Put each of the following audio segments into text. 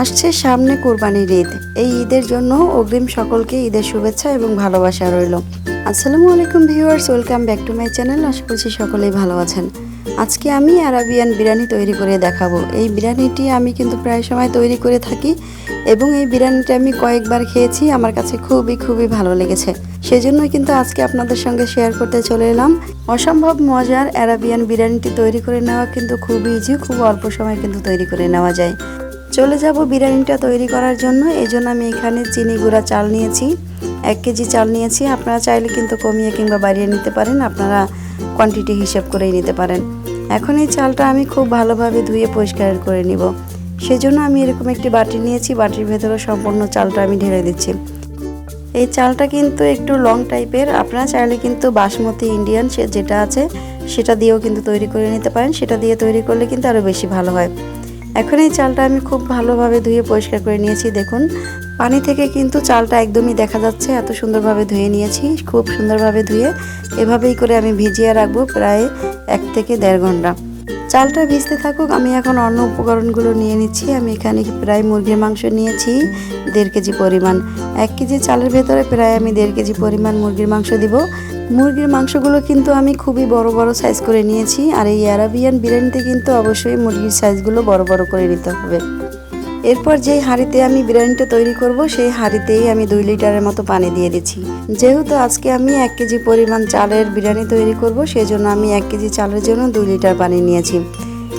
আসছে সামনে কোরবানির ঈদ। এই ঈদের জন্য অগ্রিম সকলকে ঈদের শুভেচ্ছা এবং ভালোবাসা রইল। আসসালামু আলাইকুম viewers, welcome back to my channel. আশা করছি সকলেই ভালো আছেন। আজকে আমি আরাবিয়ান বিরিয়ানি তৈরি করে দেখাবো। এই বিরিয়ানিটি আমি কিন্তু প্রায় সময় তৈরি করে থাকি এবং এই বিরিয়ানিটা আমি কয়েকবার খেয়েছি, আমার কাছে খুবই ভালো লেগেছে। সেজন্যই কিন্তু আজকে আপনাদের সঙ্গে শেয়ার করতে চলে এলাম। অসম্ভব মজার আরাবিয়ান বিরিয়ানিটি তৈরি করে নেওয়া কিন্তু খুবই ইজি, খুব অল্প সময় কিন্তু তৈরি করে নেওয়া যায়। চলে যাব বিরিয়ানিটা তৈরি করার জন্য। এই জন্য আমি এখানে চিনি গুঁড়া চাল নিয়েছি, 1 কেজি চাল নিয়েছি। আপনারা চাইলে কিন্তু কমিয়ে কিংবা বাড়িয়ে নিতে পারেন, আপনারা কোয়ান্টিটি হিসেব করেই নিতে পারেন। এখন এই চালটা আমি খুব ভালোভাবে ধুয়ে পরিষ্কার করে নিব। সেজন্য আমি এরকম একটি বাটি নিয়েছি, বাটির ভেতরে সম্পূর্ণ চালটা আমি ঢেলে দিচ্ছি। এই চালটা কিন্তু একটু লং টাইপের, আপনারা চাইলে কিন্তু বাসমতি ইন্ডিয়ান যেটা আছে সেটা দিয়েও কিন্তু তৈরি করে নিতে পারেন। সেটা দিয়ে তৈরি করলে কিন্তু আরও বেশি ভালো হয়। এখন এই চালটা আমি খুব ভালোভাবে ধুয়ে পরিষ্কার করে নিয়েছি। দেখুন, পানি থেকে কিন্তু চালটা একদমই দেখা যাচ্ছে, এত সুন্দরভাবে ধুয়ে নিয়েছি। খুব সুন্দরভাবে ধুয়ে এভাবেই করে আমি ভিজিয়ে রাখবো প্রায় 1 থেকে 1.5 ঘন্টা। চালটা ভিজতে থাকুক, আমি এখন অন্য উপকরণগুলো নিয়ে নিচ্ছি। আমি এখানে প্রায় মুরগির মাংস নিয়েছি 1.5 কেজি পরিমাণ। 1 কেজি চালের ভেতরে প্রায় আমি 1.5 কেজি পরিমাণ মুরগির মাংস দিব। মুরগির মাংসগুলো কিন্তু আমি খুবই বড় সাইজ করে নিয়েছি। আর এই আরাবিয়ান বিরিয়ানিতে কিন্তু অবশ্যই মুরগির সাইজগুলো বড় করে নিতে হবে। এরপর যেই হাঁড়িতে আমি বিরিয়ানিটা তৈরি করব সেই হাঁড়িতেই আমি 2 লিটারের মতো পানি দিয়ে দিচ্ছি। যেহেতু আজকে আমি 1 কেজি পরিমাণ চালের বিরিয়ানি তৈরি করব, সেজন্য আমি 1 কেজি চালের জন্য 2 লিটার পানি নিয়েছি।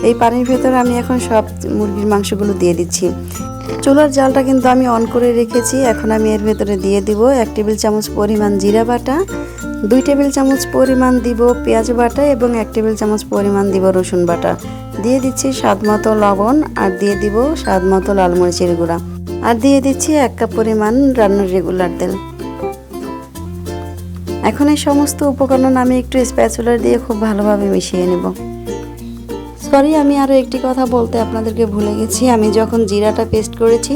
এই পানির ভেতরে আমি এখন সব মুরগির মাংসগুলো দিয়ে দিচ্ছি। চুলার জালটা কিন্তু আমি অন করে রেখেছি। এখন আমি এর ভেতরে দিয়ে দিব 1 টেবিল চামচ পরিমাণ জিরা বাটা, 2 টেবিল চামচ পরিমাণ দিব পেঁয়াজ বাটা এবং 1 টেবিল চামচ পরিমাণ দিব রসুন বাটা। দিয়ে দিচ্ছি স্বাদমতো লবণ, আর দিয়ে দিব স্বাদমতো লাল মরিচের গুঁড়া, আর দিয়ে দিচ্ছি 1 কাপ পরিমাণ রান্নার রেগুলার তেল। এখন এই সমস্ত উপকরণ আমি একটু স্প্যাচুলার দিয়ে খুব ভালোভাবে মিশিয়ে নেব। সরি, আমি আরও একটি কথা বলতে আপনাদেরকে ভুলে গেছি। আমি যখন জিরাটা পেস্ট করেছি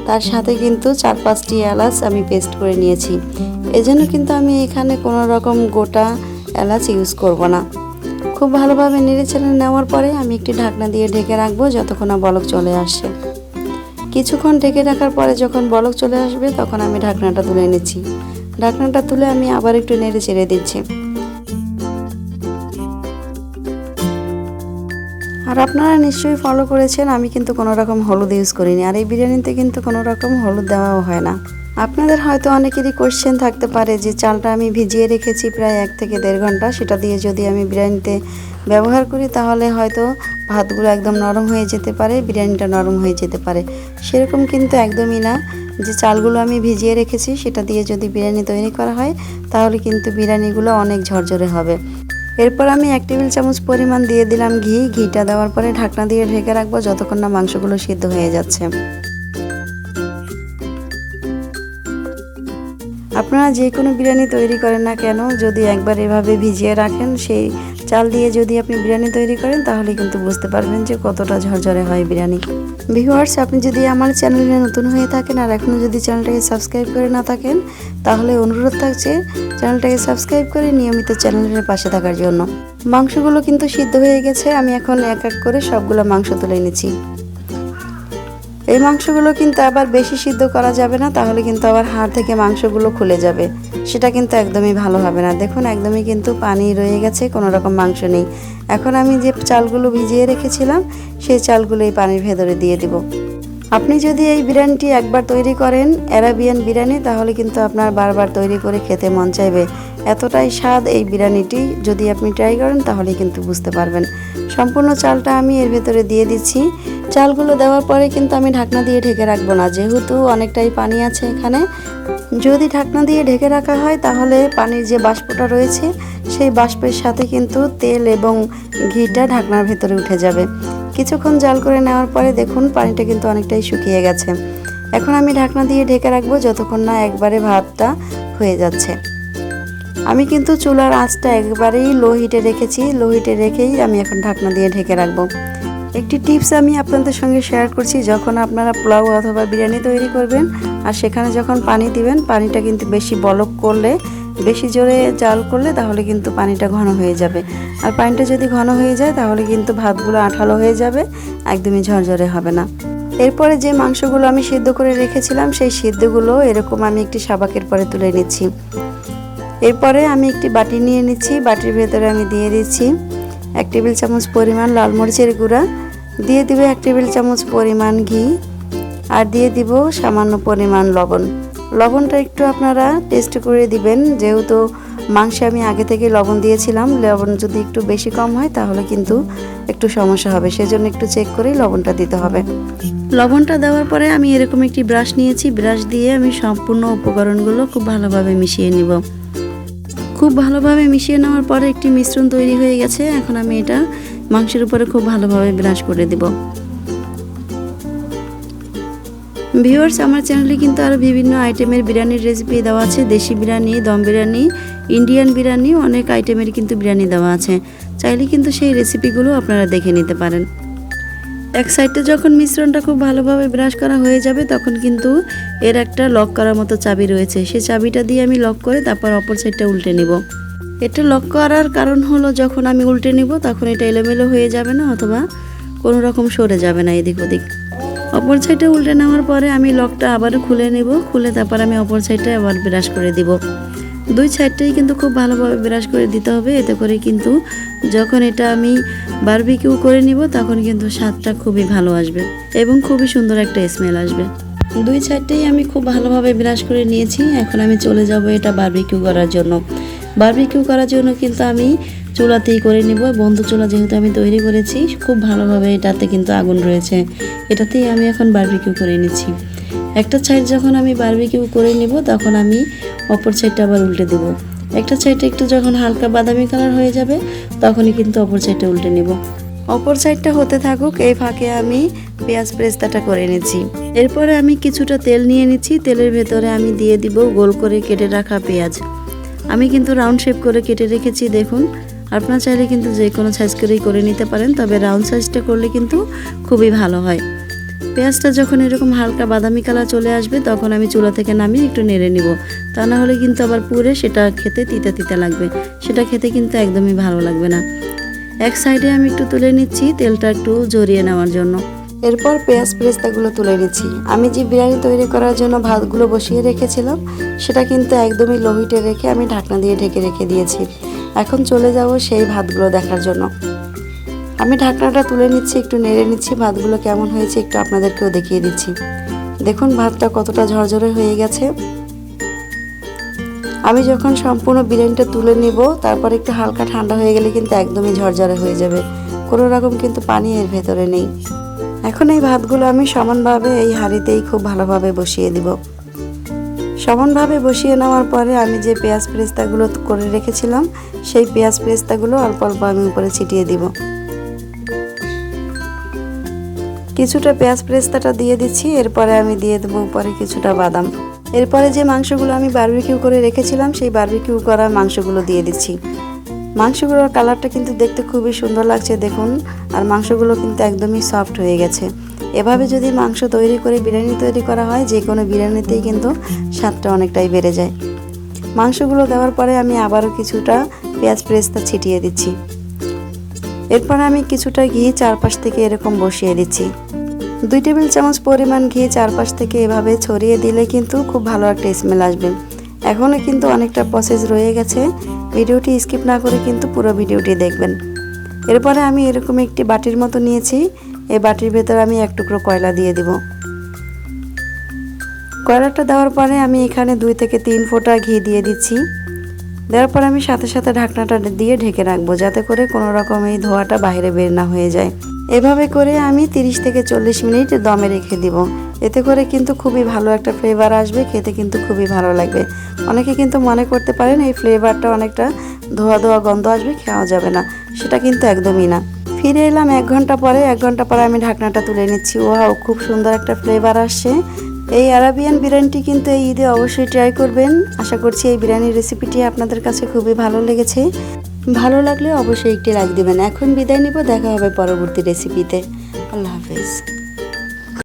তার সাথে কিন্তু 4-5টি এলাচ আমি পেস্ট করে নিয়েছি। এজন্য কিন্তু আমি এখানে কোনো রকম গোটা এলাচ ইউজ করব না। খুব ভালোভাবে নেড়েচেড়ে নেওয়ার পরে আমি একটি ঢাকনা দিয়ে ঢেকে রাখবো যতক্ষণ না বলক চলে আসে। কিছুক্ষণ ঢেকে রাখার পরে যখন বলক চলে আসবে তখন আমি ঢাকনাটা তুলে নিচ্ছি। ঢাকনাটা তুলে আমি আবার একটু নেড়েচেড়ে দিচ্ছি। আর আপনারা নিশ্চয়ই ফলো করেছেন, আমি কিন্তু কোনো রকম হলুদ ইউজ করিনি। আর এই বিরিয়ানিতে কিন্তু কোনো রকম হলুদ দেওয়াও হয় না। আপনাদের হয়তো অনেকেরই কোশ্চেন থাকতে পারে যে চালটা আমি ভিজিয়ে রেখেছি প্রায় 1 থেকে 1.5 ঘন্টা, সেটা দিয়ে যদি আমি বিরিয়ানিতে ব্যবহার করি তাহলে হয়তো ভাতগুলো একদম নরম হয়ে যেতে পারে, বিরিয়ানিটা নরম হয়ে যেতে পারে। সেরকম কিন্তু একদমই না। যে চালগুলো আমি ভিজিয়ে রেখেছি সেটা দিয়ে যদি বিরিয়ানি তৈরি করা হয় তাহলে কিন্তু বিরিয়ানিগুলো অনেক ঝরঝরে হবে। এরপর আমি 1 টেবিল চামচ পরিমাণ দিয়ে দিলাম ঘি। ঘিটা দেওয়ার পরে ঢাকনা দিয়ে ঢেকে রাখবো যতক্ষণ না মাংসগুলো সিদ্ধ হয়ে যাচ্ছে। আপনারা যে কোনো বিরিয়ানি তৈরি করেন না কেন, যদি একবার এভাবে ভিজিয়ে রাখেন, সেই চাল দিয়ে যদি আপনি বিরিয়ানি তৈরি করেন তাহলে কিন্তু বুঝতে পারবেন যে কতটা ঝরঝরে হয় বিরিয়ানি। ভিউয়ার্স, আপনি যদি আমার চ্যানেলে নতুন হয়ে থাকেন আর এখনও যদি চ্যানেলটাকে সাবস্ক্রাইব করে না থাকেন তাহলে অনুরোধ থাকছে চ্যানেলটাকে সাবস্ক্রাইব করে নিয়মিত চ্যানেলের পাশে থাকার জন্য। মাংসগুলো কিন্তু সিদ্ধ হয়ে গেছে। আমি এখন এক এক করে সবগুলো মাংস তুলে নিচ্ছি। এই মাংসগুলো কিন্তু আবার বেশি সিদ্ধ করা যাবে না, তাহলে কিন্তু আবার হাড় থেকে মাংসগুলো খুলে যাবে, সেটা কিন্তু একদমই ভালো হবে না। দেখুন, একদমই কিন্তু পানি রয়ে গেছে, কোনো রকম মাংস নেই। এখন আমি যে চালগুলো ভিজিয়ে রেখেছিলাম সেই চালগুলো এই পানির ভেতরে দিয়ে দিব। আপনি যদি এই বিরিয়ানিটি একবার তৈরি করেন আরাবিয়ান বিরিয়ানি, তাহলে কিন্তু আপনার বারবার তৈরি করে খেতে মন চাইবে। এতটাই স্বাদ এই বিরিয়ানিটি, যদি আপনি ট্রাই করেন তাহলে কিন্তু বুঝতে পারবেন। সম্পূর্ণ চালটা আমি এর ভেতরে দিয়ে দিচ্ছি। চালগুলো দেওয়ার পরে কিন্তু আমি ঢাকনা দিয়ে ঢেকে রাখবো না, যেহেতু অনেকটাই পানি আছে এখানে। যদি ঢাকনা দিয়ে ঢেকে রাখা হয় তাহলে পানির যে বাষ্পটা রয়েছে সেই বাষ্পের সাথে কিন্তু তেল এবং ঘিটা ঢাকনার ভেতরে উঠে যাবে। কিছুক্ষণ জাল করে নেওয়ার পরে দেখুন পানিটা কিন্তু অনেকটাই শুকিয়ে গেছে। এখন আমি ঢাকনা দিয়ে ঢেকে রাখবো যতক্ষণ না একবারে ভাতটা হয়ে যাচ্ছে। আমি কিন্তু চুলার আঁচটা একবারেই লো হিটে রেখেছি। লো হিটে রেখেই আমি এখন ঢাকনা দিয়ে ঢেকে রাখবো। একটি টিপস আমি আপনাদের সঙ্গে শেয়ার করছি, যখন আপনারা পোলাও অথবা বিরিয়ানি তৈরি করবেন আর সেখানে যখন পানি দিবেন, পানিটা কিন্তু বেশি বলক করলে, বেশি জোরে জাল করলে তাহলে কিন্তু পানিটা ঘন হয়ে যাবে। আর পানিটা যদি ঘন হয়ে যায় তাহলে কিন্তু ভাতগুলো আঠালো হয়ে যাবে, একদমই ঝরঝরে হবে না। এরপরে যে মাংসগুলো আমি সিদ্ধ করে রেখেছিলাম সেই সিদ্ধগুলো এরকম আমি একটি সাবাকের পরে তুলে নিচ্ছি। এরপরে আমি একটি বাটি নিয়ে নিচ্ছি, বাটির ভেতরে আমি দিয়ে দিচ্ছি 1 টেবিল চামচ পরিমাণ লাল মরিচের গুঁড়া, দিয়ে দিব 1 টেবিল চামচ পরিমাণ ঘি, আর দিয়ে দিব সামান্য পরিমাণ লবণ। লবণটা একটু আপনারা টেস্ট করে দিবেন, যেহেতু মাংসে আমি আগে থেকে লবণ দিয়েছিলাম। লবণ যদি একটু বেশি কম হয় তাহলে কিন্তু একটু সমস্যা হবে, সেজন্য একটু চেক করে লবণটা দিতে হবে। লবণটা দেওয়ার পরে আমি এরকম একটি ব্রাশ নিয়েছি, ব্রাশ দিয়ে আমি সম্পূর্ণ উপকরণগুলো খুব ভালোভাবে মিশিয়ে নিব। খুব ভালোভাবে মিশিয়ে নেওয়ার পরে একটি মিশ্রণ তৈরি হয়ে গেছে। এখন আমি এটা মাংসের উপরে খুব ভালোভাবে ব্রাশ করে দেব। ভিউয়ার্স, আমার চ্যানেলে কিন্তু আরও বিভিন্ন আইটেমের বিরিয়ানির রেসিপি দেওয়া আছে। দেশি বিরিয়ানি, দম বিরিয়ানি, ইন্ডিয়ান বিরিয়ানি, অনেক আইটেমের কিন্তু বিরিয়ানি দেওয়া আছে। চাইলে কিন্তু সেই রেসিপিগুলো আপনারা দেখে নিতে পারেন। এক সাইডে যখন মিশ্রণটা খুব ভালোভাবে ব্রাশ করা হয়ে যাবে তখন কিন্তু এর একটা লক করার মতো চাবি রয়েছে, সেই চাবিটা দিয়ে আমি লক করে তারপর অপর সাইডটা উল্টে নেব। এটা লক করার কারণ হলো যখন আমি উল্টে নেব তখন এটা এলোমেলো হয়ে যাবে না, অথবা কোনো রকম সরে যাবে না এদিক ওদিক। অপর সাইডে উল্টে নেওয়ার পরে আমি লকটা আবারও খুলে নেব, খুলে তারপর আমি অপর সাইডে আবার ব্রাশ করে দিব। দুই সাইডটাই কিন্তু খুব ভালোভাবে ব্রাশ করে দিতে হবে, এতে করে কিন্তু যখন এটা আমি বারবিকিউ করে নিব তখন কিন্তু স্বাদটা খুবই ভালো আসবে এবং খুবই সুন্দর একটা স্মেল আসবে। দুই সাইডটাই আমি খুব ভালোভাবে ব্রাশ করে নিয়েছি। এখন আমি চলে যাব এটা বারবিকিউ করার জন্য। বারবিকিউ করার জন্য কিন্তু আমি চুলাতেই করে নিব। বন্ধ চুলা যেহেতু আমি তৈরি করেছি, খুব ভালোভাবে এটাতে কিন্তু আগুন রয়েছে, এটাতেই আমি এখন বারবিকিউ করে নিচ্ছি। একটা সাইড যখন আমি বারবিকিউ করে নিব তখন আমি অপর সাইডটা আবার উল্টে দেব। একটা সাইডটা একটু যখন হালকা বাদামি কালার হয়ে যাবে তখনই কিন্তু অপর সাইডটা উল্টে নেব। অপর সাইডটা হতে থাকুক, এই ফাঁকে আমি পেঁয়াজ পেস্তাটা করে নিচ্ছি। এরপরে আমি কিছুটা তেল নিয়ে নিচ্ছি, তেলের ভেতরে আমি দিয়ে দিব গোল করে কেটে রাখা পেঁয়াজ। আমি কিন্তু রাউন্ড শেপ করে কেটে রেখেছি, দেখুন। আপনারা চাইলে কিন্তু যে কোনো সাইজ করেই করে নিতে পারেন, তবে রাউন্ড সাইজটা করলে কিন্তু খুবই ভালো হয়। পেঁয়াজটা যখন এরকম হালকা বাদামি কালার চলে আসবে তখন আমি চুলা থেকে নামিয়ে একটু নেড়ে নিব, তা না হলে কিন্তু আবার পুড়ে সেটা খেতে তিতা তিতা লাগবে, সেটা খেতে কিন্তু একদমই ভালো লাগবে না। এক সাইডে আমি একটু তুলে নিচ্ছি তেলটা একটু ঝরিয়ে নেওয়ার জন্য। এরপর পেঁয়াজ পেস্তাগুলো তুলে নিচ্ছি। আমি যে বিরিয়ানি তৈরি করার জন্য ভাতগুলো বসিয়ে রেখেছিলাম সেটা কিন্তু একদমই লো হিটে রেখে আমি ঢাকনা দিয়ে ঢেকে রেখে দিয়েছি। এখন চলে যাব সেই ভাতগুলো দেখার জন্য। আমি ঢাকনাটা তুলে নিচ্ছি, একটু নেড়ে নিচ্ছি, ভাতগুলো কেমন হয়েছে একটু আপনাদেরকেও দেখিয়ে দিচ্ছি। দেখুন ভাতটা কতটা ঝরঝরে হয়ে গেছে। আমি যখন সম্পূর্ণ বিরিয়ানিটা তুলে নিব তারপর একটু হালকা ঠান্ডা হয়ে গেলে কিন্তু একদমই ঝরঝরে হয়ে যাবে, কোনো রকম কিন্তু পানি এর ভেতরে নেই। এখন এই ভাতগুলো আমি সমানভাবে এই হাঁড়িতেই খুব ভালোভাবে বসিয়ে দিব। সমানভাবে বসিয়ে নেওয়ার পরে আমি যে পেঁয়াজ পেস্তাগুলো করে রেখেছিলাম সেই পেঁয়াজ পেস্তাগুলো অল্প অল্প আমি উপরে ছিটিয়ে দিব। কিছুটা পেঁয়াজ পেস্তাটা দিয়ে দিচ্ছি, এরপরে আমি দিয়ে দেবো উপরে কিছুটা বাদাম। এরপরে যে মাংসগুলো আমি বারবিকিউ করে রেখেছিলাম সেই বারবিকিউ করা মাংসগুলো দিয়ে দিচ্ছি। মাংসগুলোর কালারটা কিন্তু দেখতে খুবই সুন্দর লাগছে, দেখুন। আর মাংসগুলো কিন্তু একদমই সফট হয়ে গেছে। এভাবে যদি মাংস তৈরি করে বিরিয়ানি তৈরি করা হয় যে কোনো বিরিয়ানিতেই কিন্তু স্বাদটা অনেকটাই বেড়ে যায়। মাংসগুলো দেওয়ার পরে আমি আবারও কিছুটা পেঁয়াজ পেস্তা ছিটিয়ে দিচ্ছি। এরপর আমি কিছুটা ঘি চারপাশ থেকে এরকম বসিয়ে দিচ্ছি। 2 টেবিল চামচ পরিমাণ ঘি চারপাশ থেকে এভাবে ছড়িয়ে দিলে কিন্তু খুব ভালো একটা স্মেল আসবে। এখনও কিন্তু অনেকটা প্রসেস রয়ে গেছে, ভিডিওটি স্কিপ না করে কিন্তু পুরো ভিডিওটি দেখবেন। এরপরে আমি এরকম একটি বাটির মতো নিয়েছি, এই বাটির ভেতরে আমি 1 টুকরো কয়লা দিয়ে দিব। কয়লাটা দেওয়ার পরে আমি এখানে 2 থেকে 3 ফোঁটা ঘি দিয়ে দিচ্ছি। দেওয়ার পরে আমি সাথে সাথে ঢাকনাটা দিয়ে ঢেকে রাখবো, যাতে করে কোনো রকম এই ধোঁয়াটা বাইরে বের না হয়ে যায়। এভাবে করে আমি 30 থেকে 40 মিনিট দমে রেখে দিব। এতে করে কিন্তু খুবই ভালো একটা ফ্লেভার আসবে, খেতে কিন্তু খুবই ভালো লাগবে। অনেকে কিন্তু মনে করতে পারেন এই ফ্লেভারটা অনেকটা ধোয়া ধোয়া গন্ধ আসবে, খাওয়া যাবে না, সেটা কিন্তু একদমই না। ফিরে এলাম 1 ঘন্টা পরে। 1 ঘন্টা পরে আমি ঢাকনাটা তুলে নিচ্ছি। ওয়াও, খুব সুন্দর একটা ফ্লেভার আসছে। এই আরাবিয়ান বিরিয়ানিটি কিন্তু এই ঈদে অবশ্যই ট্রাই করবেন। আশা করছি এই বিরিয়ানির রেসিপিটি আপনাদের কাছে খুবই ভালো লেগেছে। ভালো লাগলে অবশ্যই একটি লাইক দিবেন। এখন বিদায় নিব, দেখা হবে পরবর্তী রেসিপিতে। আল্লাহ হাফেজ।